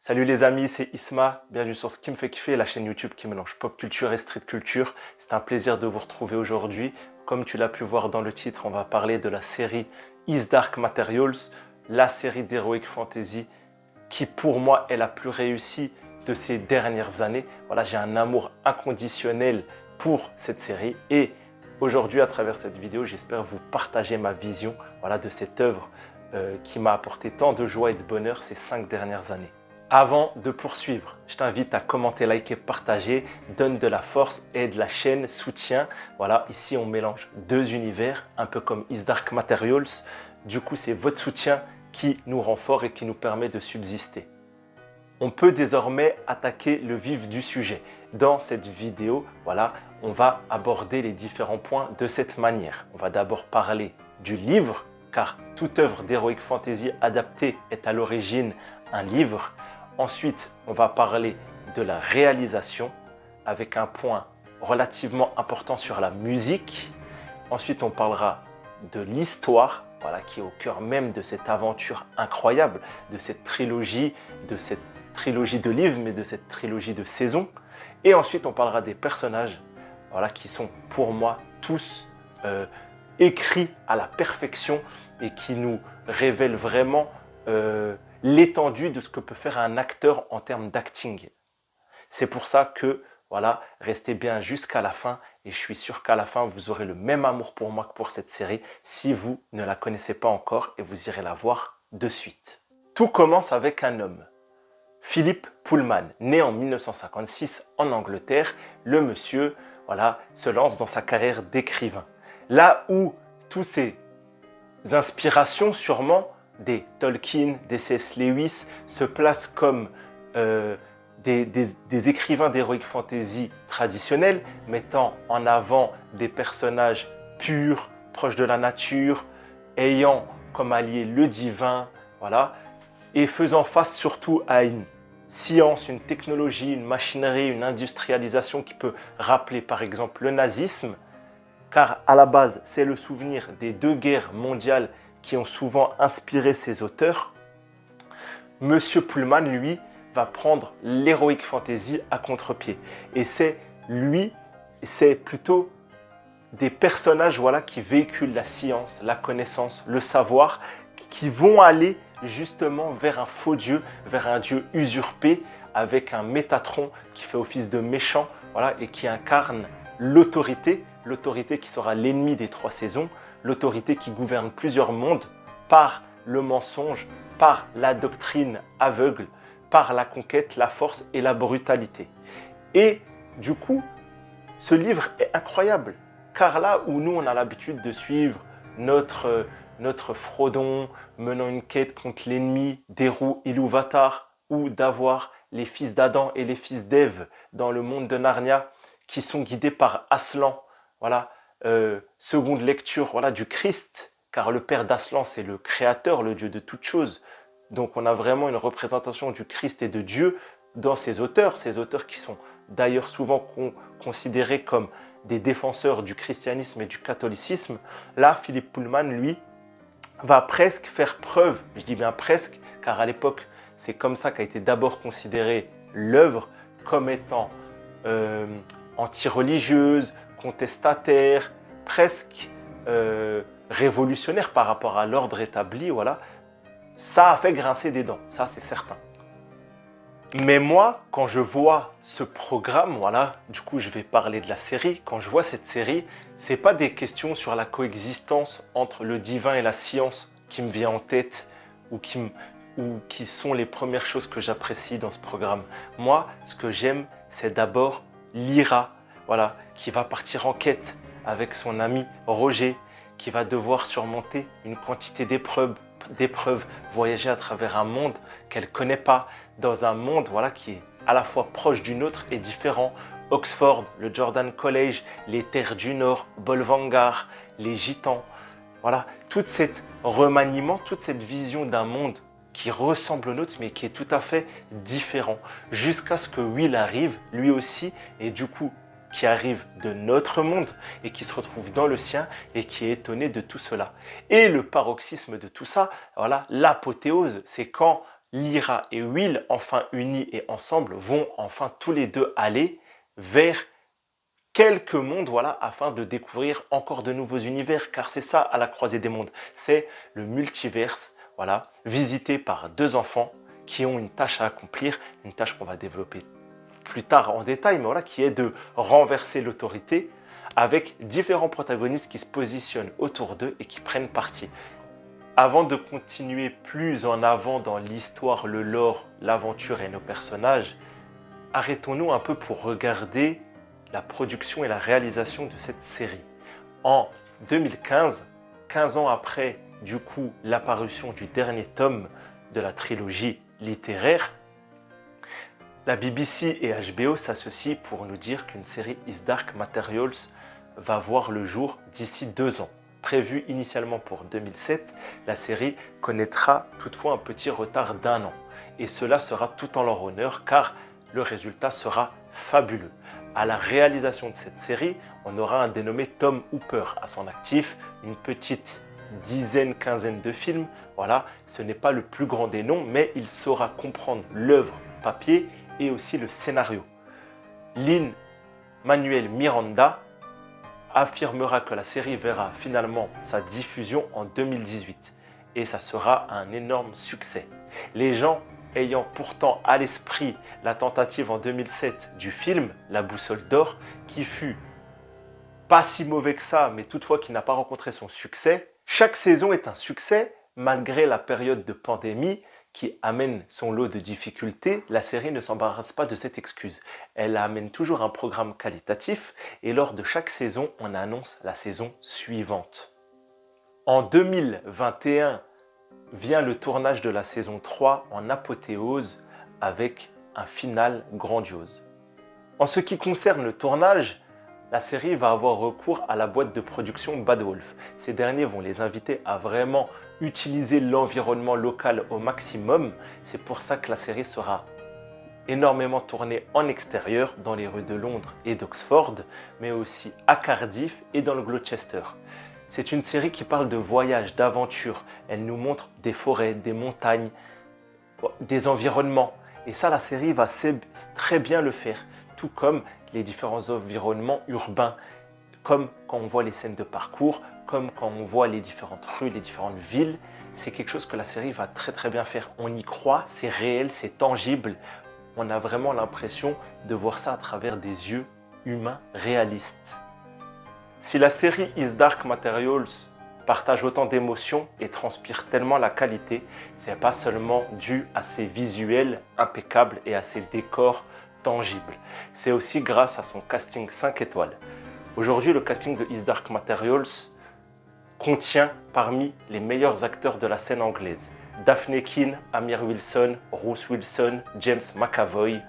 Salut les amis, c'est Isma, bienvenue sur Ce qui me fait kiffer, la chaîne YouTube qui mélange pop culture et street culture. C'est un plaisir de vous retrouver aujourd'hui. Comme tu l'as pu voir dans le titre, on va parler de la série His Dark Materials, la série d'Heroic Fantasy qui pour moi est la plus réussie de ces dernières années. Voilà, j'ai un amour inconditionnel pour cette série et aujourd'hui à travers cette vidéo, j'espère vous partager ma vision de cette œuvre qui m'a apporté tant de joie et de bonheur ces 5 dernières années. Avant de poursuivre, je t'invite à commenter, liker, partager, donne de la force, aide la chaîne, soutien. Voilà, ici on mélange deux univers, un peu comme His Dark Materials. Du coup, c'est votre soutien qui nous rend fort et qui nous permet de subsister. On peut désormais attaquer le vif du sujet. Dans cette vidéo, on va aborder les différents points de cette manière. On va d'abord parler du livre, car toute œuvre d'Heroic Fantasy adaptée est à l'origine un livre. Ensuite, on va parler de la réalisation avec un point relativement important sur la musique. Ensuite, on parlera de l'histoire, qui est au cœur même de cette aventure incroyable, de cette trilogie de livres, mais de cette trilogie de saisons. Et ensuite, on parlera des personnages qui sont pour moi tous écrits à la perfection et qui nous révèlent vraiment l'étendue de ce que peut faire un acteur en termes d'acting. C'est pour ça que, restez bien jusqu'à la fin et je suis sûr qu'à la fin, vous aurez le même amour pour moi que pour cette série si vous ne la connaissez pas encore et vous irez la voir de suite. Tout commence avec un homme, Philip Pullman, né en 1956 en Angleterre. Le monsieur se lance dans sa carrière d'écrivain. Là où tous ces inspirations sûrement des Tolkien, des C.S. Lewis se placent comme des écrivains d'Heroic Fantasy traditionnels, mettant en avant des personnages purs, proches de la nature, ayant comme allié le divin, et faisant face surtout à une science, une technologie, une machinerie, une industrialisation qui peut rappeler par exemple le nazisme, car à la base, c'est le souvenir des 2 guerres mondiales qui ont souvent inspiré ces auteurs. Monsieur Pullman, lui, va prendre l'Heroic Fantasy à contre-pied. Et c'est plutôt des personnages qui véhiculent la science, la connaissance, le savoir, qui vont aller justement vers un faux dieu, vers un dieu usurpé, avec un Métatron qui fait office de méchant, et qui incarne l'autorité qui sera l'ennemi des 3 saisons, l'autorité qui gouverne plusieurs mondes par le mensonge, par la doctrine aveugle, par la conquête, la force et la brutalité. Et du coup, ce livre est incroyable, car là où nous on a l'habitude de suivre notre Frodon menant une quête contre l'ennemi d'Eru Ilúvatar, ou d'avoir les fils d'Adam et les fils d'Ève dans le monde de Narnia qui sont guidés par Aslan, seconde lecture du Christ, car le père d'Aslan c'est le créateur, le Dieu de toutes choses. Donc on a vraiment une représentation du Christ et de Dieu dans ces auteurs qui sont d'ailleurs souvent considérés comme des défenseurs du christianisme et du catholicisme. Là, Philip Pullman, lui, va presque faire preuve, je dis bien presque, car à l'époque, c'est comme ça qu'a été d'abord considérée l'œuvre, comme étant anti-religieuse, contestataire, presque révolutionnaire par rapport à l'ordre établi. Ça a fait grincer des dents, ça c'est certain. Mais moi, quand je vois ce programme, du coup je vais parler de la série, quand je vois cette série, c'est pas des questions sur la coexistence entre le divin et la science qui me vient en tête ou qui sont les premières choses que j'apprécie dans ce programme. Moi, ce que j'aime, c'est d'abord Lyra, qui va partir en quête avec son ami Roger, qui va devoir surmonter une quantité d'épreuves, voyager à travers un monde qu'elle ne connaît pas, dans un monde qui est à la fois proche du nôtre et différent. Oxford, le Jordan College, les terres du Nord, Bolvangar, les Gitans. Tout cet remaniement, toute cette vision d'un monde qui ressemble au nôtre mais qui est tout à fait différent. Jusqu'à ce que Will arrive, lui aussi, et du coup qui arrive de notre monde et qui se retrouve dans le sien et qui est étonné de tout cela. Et le paroxysme de tout ça, l'apothéose, c'est quand Lyra et Will, enfin unis et ensemble, vont enfin tous les deux aller vers quelques mondes, voilà, afin de découvrir encore de nouveaux univers, car c'est ça à la croisée des mondes, c'est le multiverse, voilà, visité par deux enfants qui ont une tâche à accomplir, une tâche qu'on va développer plus tard en détail, mais voilà, qui est de renverser l'autorité avec différents protagonistes qui se positionnent autour d'eux et qui prennent parti. Avant de continuer plus en avant dans l'histoire, le lore, l'aventure et nos personnages, arrêtons-nous un peu pour regarder la production et la réalisation de cette série. En 2015, 15 ans après du coup l'apparition du dernier tome de la trilogie littéraire, la BBC et HBO s'associent pour nous dire qu'une série His Dark Materials va voir le jour d'ici 2 ans. Prévue initialement pour 2007, la série connaîtra toutefois un petit retard d'1 an. Et cela sera tout en leur honneur car le résultat sera fabuleux. À la réalisation de cette série, on aura un dénommé Tom Hooper à son actif, une petite dizaine, quinzaine de films. Voilà, ce n'est pas le plus grand des noms, mais il saura comprendre l'œuvre papier et aussi le scénario. Lin-Manuel Miranda affirmera que la série verra finalement sa diffusion en 2018 et ça sera un énorme succès. Les gens ayant pourtant à l'esprit la tentative en 2007 du film La Boussole d'Or, qui fut pas si mauvais que ça, mais toutefois qui n'a pas rencontré son succès. Chaque saison est un succès, malgré la période de pandémie qui amène son lot de difficultés. La série ne s'embarrasse pas de cette excuse. Elle amène toujours un programme qualitatif et lors de chaque saison, on annonce la saison suivante. En 2021, vient le tournage de la saison 3 en apothéose avec un final grandiose. En ce qui concerne le tournage, la série va avoir recours à la boîte de production Bad Wolf. Ces derniers vont les inviter à vraiment utiliser l'environnement local au maximum. C'est pour ça que la série sera énormément tournée en extérieur, dans les rues de Londres et d'Oxford, mais aussi à Cardiff et dans le Gloucester. C'est une série qui parle de voyage, d'aventure. Elle nous montre des forêts, des montagnes, des environnements. Et ça, la série va très bien le faire. Tout comme les différents environnements urbains. Comme quand on voit les scènes de parcours, comme quand on voit les différentes rues, les différentes villes. C'est quelque chose que la série va très bien faire. On y croit, c'est réel, c'est tangible. On a vraiment l'impression de voir ça à travers des yeux humains réalistes. Si la série His Dark Materials partage autant d'émotions et transpire tellement la qualité, ce n'est pas seulement dû à ses visuels impeccables et à ses décors tangibles. C'est aussi grâce à son casting 5 étoiles. Aujourd'hui, le casting de His Dark Materials contient parmi les meilleurs acteurs de la scène anglaise. Daphne Keane, Amir Wilson, Ruth Wilson, James McAvoy,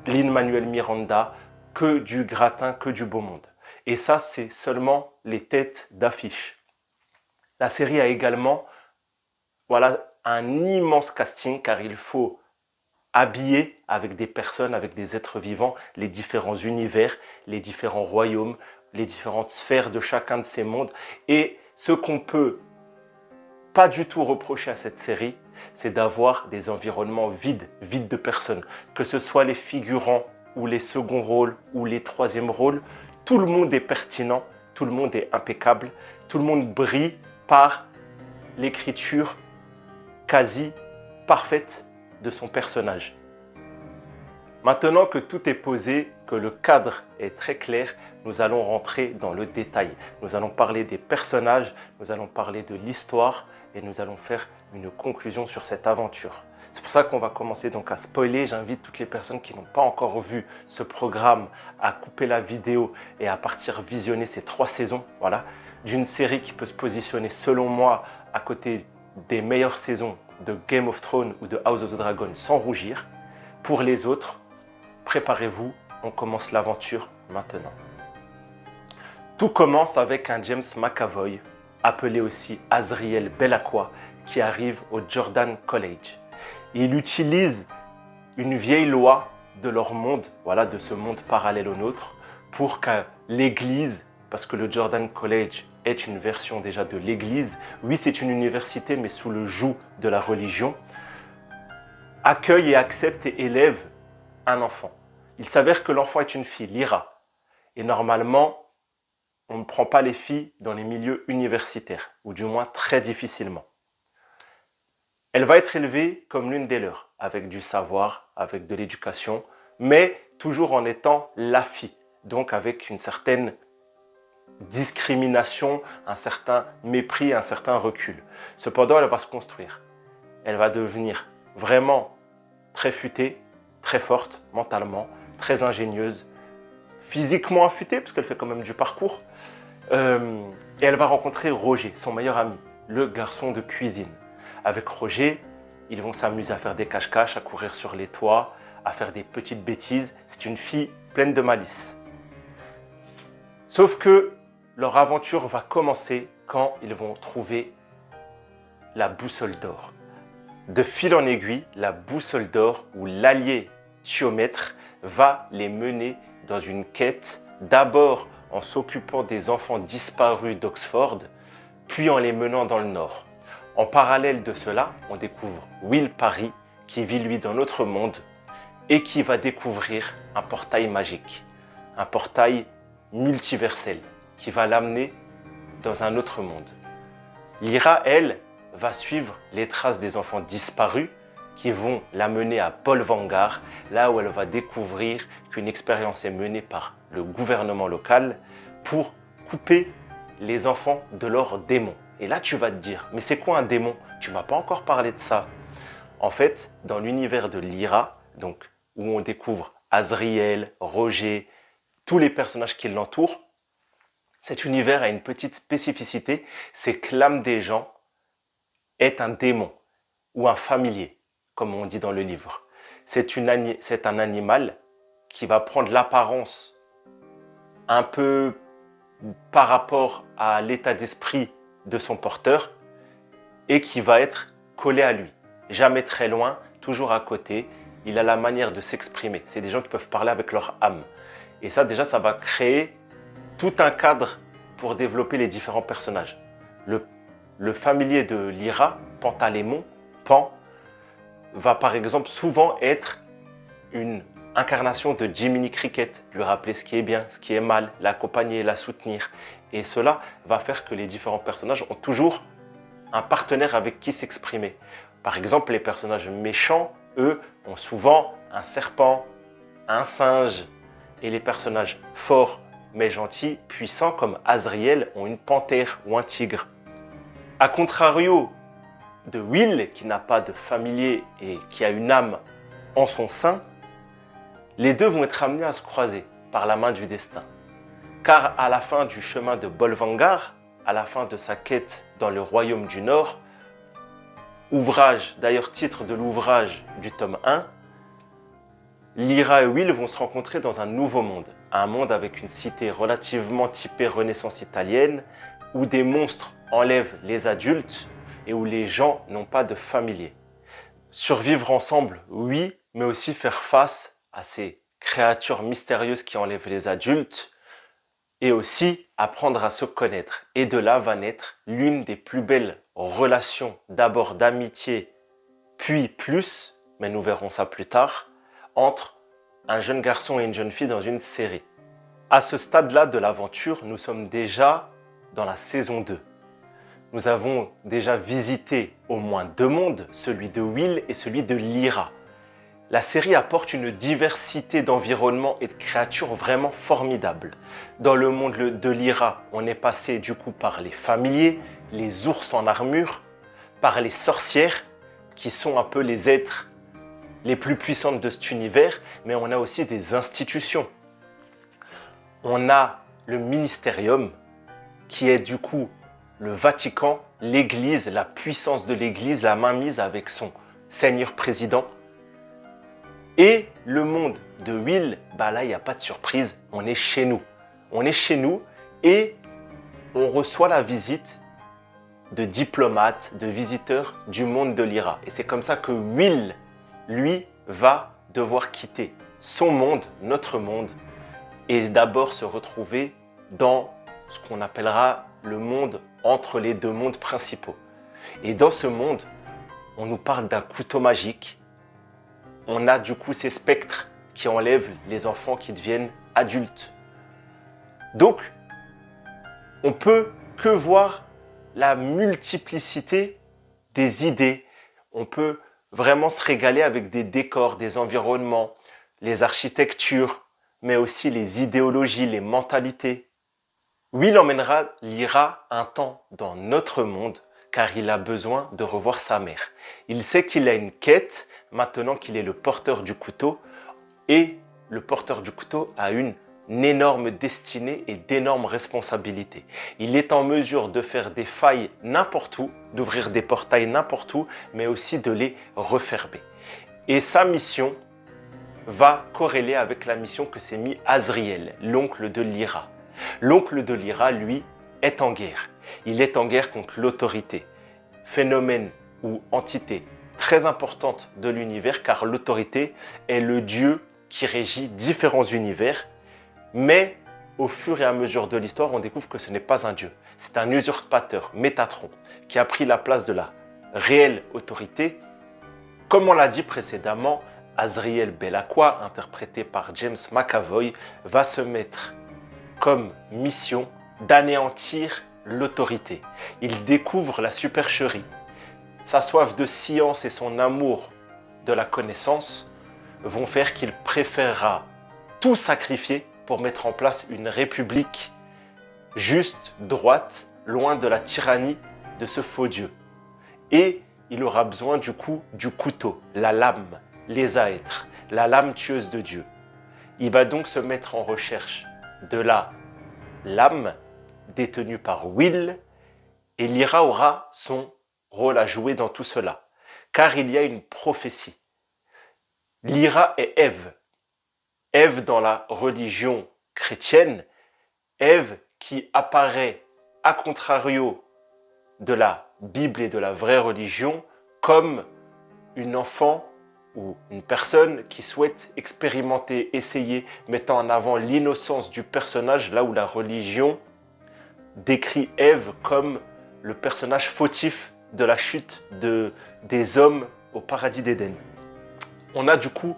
Lin-Manuel Miranda, que du gratin, que du beau monde. Et ça, c'est seulement les têtes d'affiche. La série a également un immense casting car il faut habiller avec des personnes, avec des êtres vivants, les différents univers, les différents royaumes, les différentes sphères de chacun de ces mondes. Et ce qu'on peut pas du tout reprocher à cette série, c'est d'avoir des environnements vides de personnes. Que ce soit les figurants ou les seconds rôles ou les troisièmes rôles, tout le monde est pertinent, tout le monde est impeccable, tout le monde brille par l'écriture quasi parfaite de son personnage. Maintenant que tout est posé, que le cadre est très clair, nous allons rentrer dans le détail. Nous allons parler des personnages, nous allons parler de l'histoire et nous allons faire une conclusion sur cette aventure. C'est pour ça qu'on va commencer donc à spoiler. J'invite toutes les personnes qui n'ont pas encore vu ce programme à couper la vidéo et à partir visionner ces 3 saisons, d'une série qui peut se positionner selon moi à côté des meilleures saisons de Game of Thrones ou de House of the Dragon sans rougir. Pour les autres, préparez-vous, on commence l'aventure maintenant. Tout commence avec un James McAvoy, appelé aussi Azriel Bellacqua, qui arrive au Jordan College. Il utilise une vieille loi de leur monde, de ce monde parallèle au nôtre, pour que l'église, parce que le Jordan College est une version déjà de l'église, oui c'est une université mais sous le joug de la religion, accueille et accepte et élève un enfant. Il s'avère que l'enfant est une fille, Lyra. Et normalement, on ne prend pas les filles dans les milieux universitaires, ou du moins très difficilement. Elle va être élevée comme l'une des leurs, avec du savoir, avec de l'éducation, mais toujours en étant la fille, donc avec une certaine discrimination, un certain mépris, un certain recul. Cependant, elle va se construire. Elle va devenir vraiment très futée, très forte mentalement, très ingénieuse, physiquement affûtée, parce qu'elle fait quand même du parcours. Et elle va rencontrer Roger, son meilleur ami, le garçon de cuisine. Avec Roger, ils vont s'amuser à faire des cache-cache, à courir sur les toits, à faire des petites bêtises. C'est une fille pleine de malice. Sauf que leur aventure va commencer quand ils vont trouver la boussole d'or. De fil en aiguille, la boussole d'or ou l'allié Chiomètre va les mener dans une quête, d'abord en s'occupant des enfants disparus d'Oxford, puis en les menant dans le nord. En parallèle de cela, on découvre Will Parry, qui vit lui dans notre monde et qui va découvrir un portail magique, un portail multiversel qui va l'amener dans un autre monde. Lyra, elle, va suivre les traces des enfants disparus qui vont l'amener à Bolvangar, là où elle va découvrir qu'une expérience est menée par le gouvernement local pour couper les enfants de leurs démons. Et là, tu vas te dire, mais c'est quoi un démon? Tu ne m'as pas encore parlé de ça. En fait, dans l'univers de Lyra, donc, où on découvre Azriel, Roger, tous les personnages qui l'entourent, cet univers a une petite spécificité, c'est que l'âme des gens est un démon ou un familier, comme on dit dans le livre. C'est un animal qui va prendre l'apparence un peu par rapport à l'état d'esprit de son porteur et qui va être collé à lui. Jamais très loin, toujours à côté. Il a la manière de s'exprimer. C'est des gens qui peuvent parler avec leur âme. Et ça, déjà, ça va créer tout un cadre pour développer les différents personnages. Le familier de Lyra, Pantalémon, Pan, va par exemple souvent être une incarnation de Jiminy Cricket, lui rappeler ce qui est bien, ce qui est mal, l'accompagner, la soutenir. Et cela va faire que les différents personnages ont toujours un partenaire avec qui s'exprimer. Par exemple, les personnages méchants, eux, ont souvent un serpent, un singe. Et les personnages forts mais gentils, puissants comme Azriel, ont une panthère ou un tigre. A contrario de Will, qui n'a pas de familier et qui a une âme en son sein, les deux vont être amenés à se croiser par la main du destin. Car à la fin du chemin de Bolvangar, à la fin de sa quête dans le royaume du Nord, ouvrage, d'ailleurs titre de l'ouvrage du tome 1, Lyra et Will vont se rencontrer dans un nouveau monde. Un monde avec une cité relativement typée Renaissance italienne, où des monstres enlèvent les adultes et où les gens n'ont pas de familier. Survivre ensemble, oui, mais aussi faire face à ces créatures mystérieuses qui enlèvent les adultes et aussi apprendre à se connaître. Et de là va naître l'une des plus belles relations, d'abord d'amitié, puis plus, mais nous verrons ça plus tard, entre un jeune garçon et une jeune fille dans une série. À ce stade-là de l'aventure, nous sommes déjà dans la saison 2. Nous avons déjà visité au moins 2 mondes, celui de Will et celui de Lyra. La série apporte une diversité d'environnements et de créatures vraiment formidables. Dans le monde de Lyra, on est passé du coup par les familiers, les ours en armure, par les sorcières, qui sont un peu les êtres les plus puissantes de cet univers, mais on a aussi des institutions. On a le ministérium, qui est du coup le Vatican, l'Église, la puissance de l'Église, la mainmise avec son Seigneur président. Et le monde de Will, bah là, il n'y a pas de surprise, on est chez nous. On est chez nous et on reçoit la visite de diplomates, de visiteurs du monde de Lyra. Et c'est comme ça que Will, lui, va devoir quitter son monde, notre monde, et d'abord se retrouver dans ce qu'on appellera le monde entre les 2 mondes principaux. Et dans ce monde, on nous parle d'un couteau magique on a du coup ces spectres qui enlèvent les enfants qui deviennent adultes. Donc, on peut que voir la multiplicité des idées. On peut vraiment se régaler avec des décors, des environnements, les architectures, mais aussi les idéologies, les mentalités. Will emmènera Lyra un temps dans notre monde car il a besoin de revoir sa mère. Il sait qu'il a une quête maintenant qu'il est le porteur du couteau et le porteur du couteau a une énorme destinée et d'énormes responsabilités. Il est en mesure de faire des failles n'importe où, d'ouvrir des portails n'importe où, mais aussi de les refermer. Et sa mission va corréler avec la mission que s'est mis Azriel, l'oncle de Lyra. L'oncle de Lyra, lui, est en guerre. Il est en guerre contre l'autorité, phénomène ou entité très importante de l'univers car l'autorité est le dieu qui régit différents univers, mais au fur et à mesure de l'histoire, on découvre que ce n'est pas un dieu. C'est un usurpateur, Métatron, qui a pris la place de la réelle autorité. Comme on l'a dit précédemment, Azriel Bellacqua, interprété par James McAvoy, va se mettre comme mission d'anéantir l'autorité. Il découvre la supercherie. Sa soif de science et son amour de la connaissance vont faire qu'il préférera tout sacrifier pour mettre en place une république juste, droite, loin de la tyrannie de ce faux Dieu. Et il aura besoin du coup du couteau, la lame, les aètres, la lame tueuse de Dieu. Il va donc se mettre en recherche de la lame détenue par Will et Lyra aura son rôle à jouer dans tout cela, car il y a une prophétie. Lyra est Ève. Ève dans la religion chrétienne, Ève qui apparaît à contrario de la Bible et de la vraie religion comme une enfant ou une personne qui souhaite expérimenter, essayer, mettant en avant l'innocence du personnage, là où la religion décrit Ève comme le personnage fautif de la chute des hommes au paradis d'Éden. On a du coup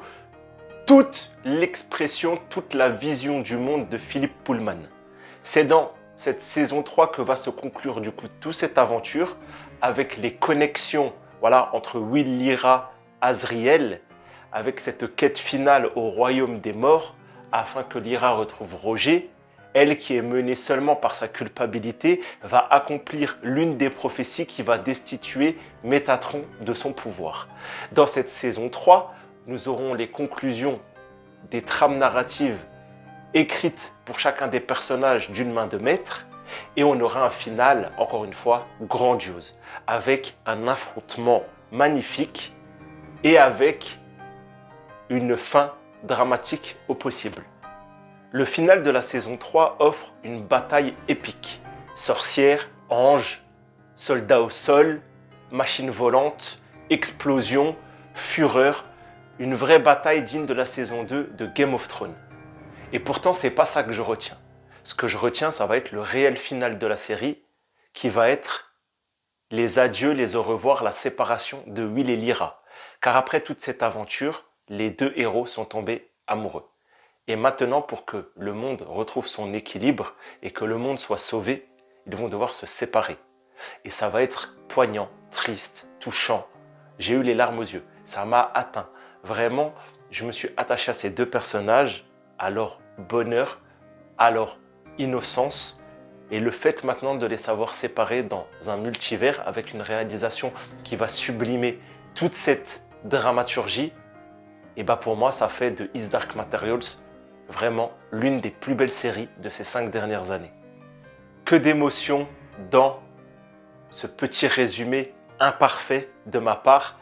toute l'expression, toute la vision du monde de Philippe Pullman. C'est dans cette saison 3 que va se conclure du coup toute cette aventure avec les connexions entre Will, Lyra, Azriel, avec cette quête finale au royaume des morts afin que Lyra retrouve Roger. Elle qui est menée seulement par sa culpabilité va accomplir l'une des prophéties qui va destituer Métatron de son pouvoir. Dans cette saison 3, nous aurons les conclusions des trames narratives écrites pour chacun des personnages d'une main de maître et on aura un final, encore une fois, grandiose, avec un affrontement magnifique et avec une fin dramatique au possible. Le final de la saison 3 offre une bataille épique. Sorcières, anges, soldats au sol, machines volantes, explosions, fureur. Une vraie bataille digne de la saison 2 de Game of Thrones. Et pourtant, c'est pas ça que je retiens. Ce que je retiens, ça va être le réel final de la série, qui va être les adieux, les au revoir, la séparation de Will et Lyra. Car après toute cette aventure, les deux héros sont tombés amoureux. Et maintenant, pour que le monde retrouve son équilibre et que le monde soit sauvé, ils vont devoir se séparer. Et ça va être poignant, triste, touchant. J'ai eu les larmes aux yeux. Ça m'a atteint. Vraiment, je me suis attaché à ces deux personnages, à leur bonheur, à leur innocence. Et le fait maintenant de les savoir séparés dans un multivers avec une réalisation qui va sublimer toute cette dramaturgie, et pour moi, ça fait de His Dark Materials vraiment l'une des plus belles séries de ces 5 dernières années. Que d'émotions dans ce petit résumé imparfait de ma part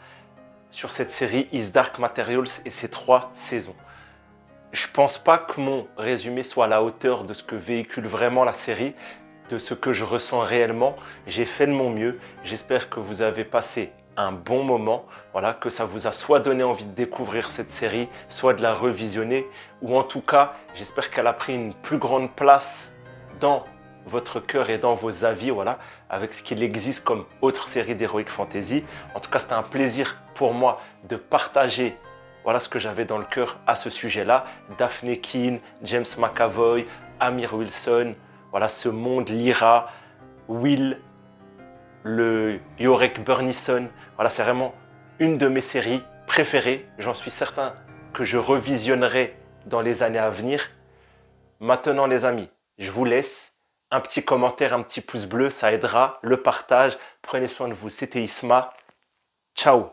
sur cette série His Dark Materials et ses 3 saisons. Je ne pense pas que mon résumé soit à la hauteur de ce que véhicule vraiment la série, de ce que je ressens réellement. J'ai fait de mon mieux. J'espère que vous avez passé un bon moment, que ça vous a soit donné envie de découvrir cette série, soit de la revisionner, ou en tout cas, j'espère qu'elle a pris une plus grande place dans votre cœur et dans vos avis, avec ce qu'il existe comme autre série d'Heroic Fantasy. En tout cas, c'était un plaisir pour moi de partager Voilà ce que j'avais dans le cœur à ce sujet-là. Daphne Keane, James McAvoy, Amir Wilson, voilà ce monde, Lyra, Will, le Yorick Burnison. Voilà, c'est vraiment une de mes séries préférées. J'en suis certain que je revisionnerai dans les années à venir. Maintenant les amis, je vous laisse. Un petit commentaire, un petit pouce bleu, ça aidera. Le partage. Prenez soin de vous. C'était Isma. Ciao.